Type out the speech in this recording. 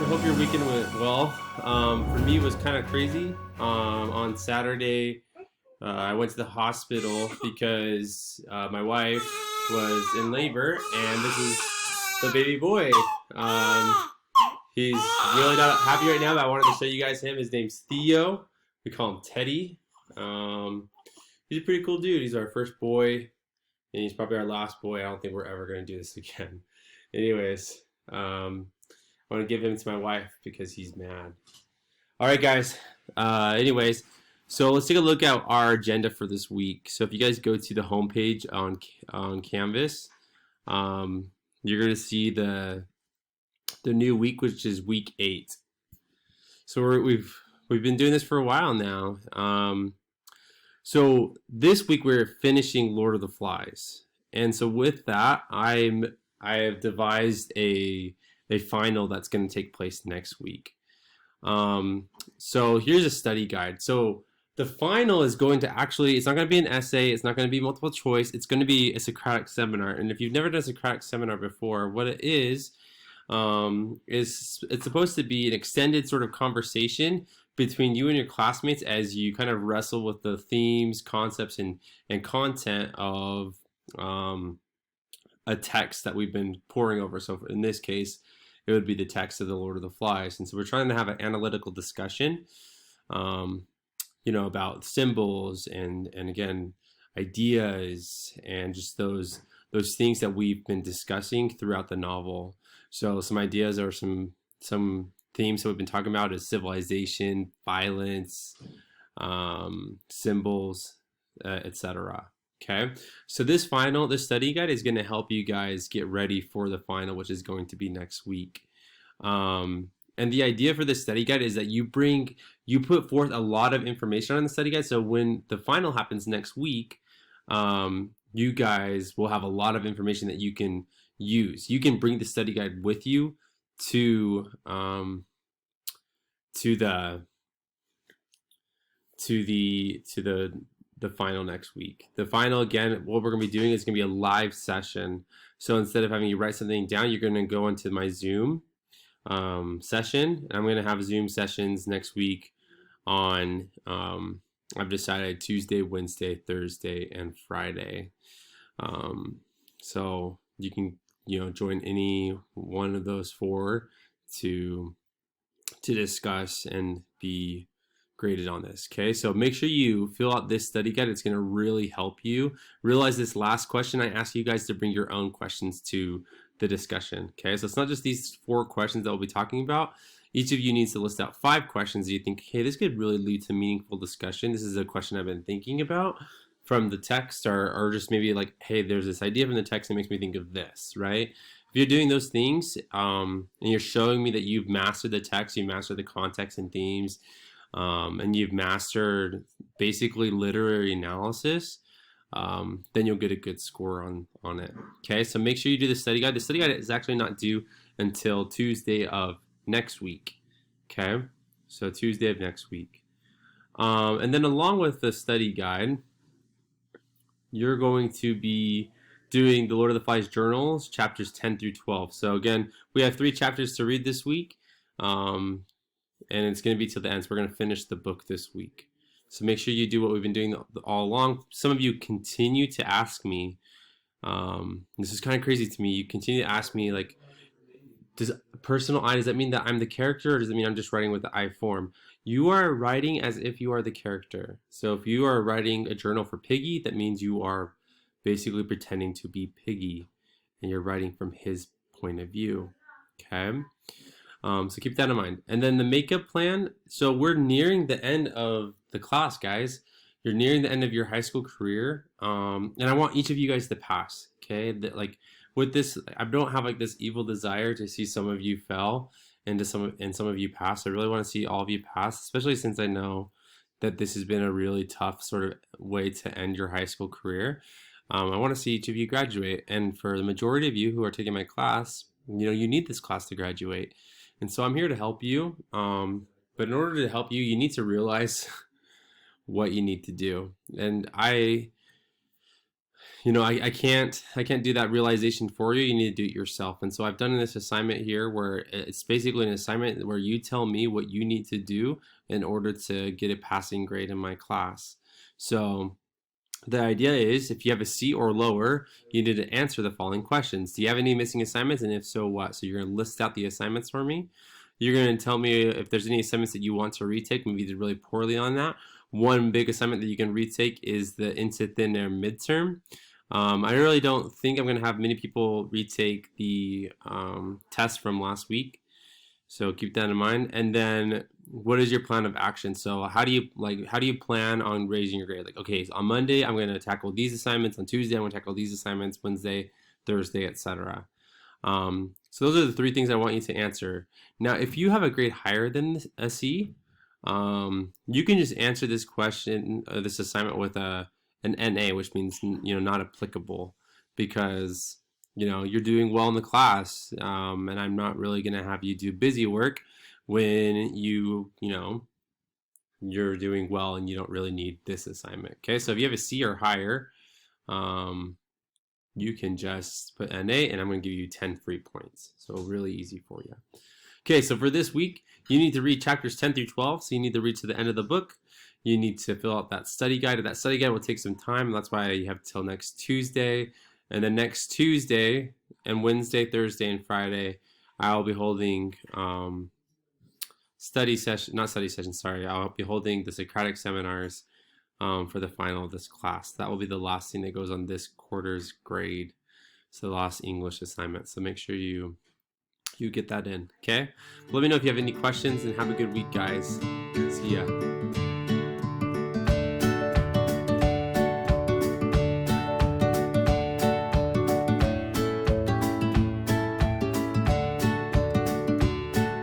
I hope your weekend went well. For me, it was kind of crazy. On Saturday, I went to the hospital because my wife was in labor, and this is the baby boy. Um, he's really not happy right now, but I wanted to show you guys him. His name's Theo. We call him Teddy. Um, he's a pretty cool dude. He's our first boy, and he's probably our last boy. I don't think we're ever going to do this again. Anyways, I want to give him to my wife because he's mad. All right, guys. Anyways, so let's take a look at our agenda for this week. So if you guys go to the homepage on Canvas, you're gonna see the new week, which is week 8. So we've been doing this for a while now. So this week we're finishing Lord of the Flies, and so with that, I have devised a final that's going to take place next week. So here's a study guide. So the final is going to it's not going to be an essay. It's not going to be multiple choice. It's going to be a Socratic seminar. And if you've never done a Socratic seminar before, what it is it's supposed to be an extended sort of conversation between you and your classmates as you kind of wrestle with the themes, concepts, and content of a text that we've been poring over. So in this case, it would be the text of the Lord of the Flies. And so we're trying to have an analytical discussion, about symbols and again, ideas and just those things that we've been discussing throughout the novel. So some ideas or some themes that we've been talking about is civilization, violence, symbols, etc. Okay, so this study guide is going to help you guys get ready for the final, which is going to be next week. And the idea for this study guide is that you put forth a lot of information on the study guide. So when the final happens next week, you guys will have a lot of information that you can use. You can bring the study guide with you to the final next week. The final, again, what we're going to be doing is going to be a live session. So instead of having you write something down, you're going to go into my Zoom session. I'm going to have Zoom sessions next week on, I've decided Tuesday, Wednesday, Thursday, and Friday. So you can, join any one of those 4 to discuss and be graded on this. Okay, so make sure you fill out this study guide. It's going to really help you. Realize this last question, I ask you guys to bring your own questions to the discussion. Okay, so it's not just these 4 questions that we'll be talking about. Each of you needs to list out 5 questions that you think, hey, this could really lead to meaningful discussion. This is a question I've been thinking about from the text, or just maybe like, hey, there's this idea from the text that makes me think of this, right? If you're doing those things and you're showing me that you've mastered the text, you mastered the context and themes, and you've mastered basically literary analysis, then you'll get a good score on it. Okay, so make sure you do the study guide. The study guide is actually not due until Tuesday of next week. Okay, so Tuesday of next week. And then along with the study guide, you're going to be doing the Lord of the Flies journals, chapters 10 through 12. So again, we have 3 chapters to read this week. And it's going to be till the end. So we're going to finish the book this week. So make sure you do what we've been doing all along. Some of you continue to ask me, this is kind of crazy to me. You continue to ask me, like, does personal I, does that mean that I'm the character, or does it mean I'm just writing with the I form? You are writing as if you are the character. So if you are writing a journal for Piggy, that means you are basically pretending to be Piggy, and you're writing from his point of view. Okay? So keep that in mind. And then the makeup plan. So we're nearing the end of the class, guys. You're nearing the end of your high school career. And I want each of you guys to pass. Okay? That, like, with this, I don't have like this evil desire to see some of you fail and some of you pass. I really want to see all of you pass, especially since I know that this has been a really tough sort of way to end your high school career. I want to see each of you graduate. And for the majority of you who are taking my class, you need this class to graduate. And so I'm here to help you. But in order to help you, you need to realize what you need to do. And I can't do that realization for you. You need to do it yourself. And so I've done this assignment here where it's basically an assignment where you tell me what you need to do in order to get a passing grade in my class. So the idea is if you have a C or lower, you need to answer the following questions. Do you have any missing assignments? And if so, what? So you're going to list out the assignments for me. You're going to tell me if there's any assignments that you want to retake. Maybe you did really poorly on that. One big assignment that you can retake is the into thin air midterm. I really don't think I'm going to have many people retake the test from last week. So keep that in mind. And then what is your plan of action? So how do you plan on raising your grade? Like, okay, so on Monday I'm going to tackle these assignments, on Tuesday I'm going to tackle these assignments, Wednesday, Thursday, etc. So those are the 3 things I want you to answer. Now, if you have a grade higher than a C, you can just answer this question, this assignment with an NA, which means not applicable, because you're doing well in the class, and I'm not really gonna have you do busy work when you're doing well and you don't really need this assignment. Okay, so if you have a C or higher, you can just put NA, and I'm going to give you 10 free points. So really easy for you. Okay, so for this week, you need to read chapters 10 through 12. So you need to read to the end of the book. You need to fill out that study guide. That study guide will take some time. That's why you have till next Tuesday. And then next Tuesday and Wednesday, Thursday, and Friday, I'll be holding I'll be holding the Socratic seminars for the final of this class. That will be the last thing that goes on this quarter's grade. So the last English assignment. So make sure you get that in, okay? Let me know if you have any questions, and have a good week, guys. See ya.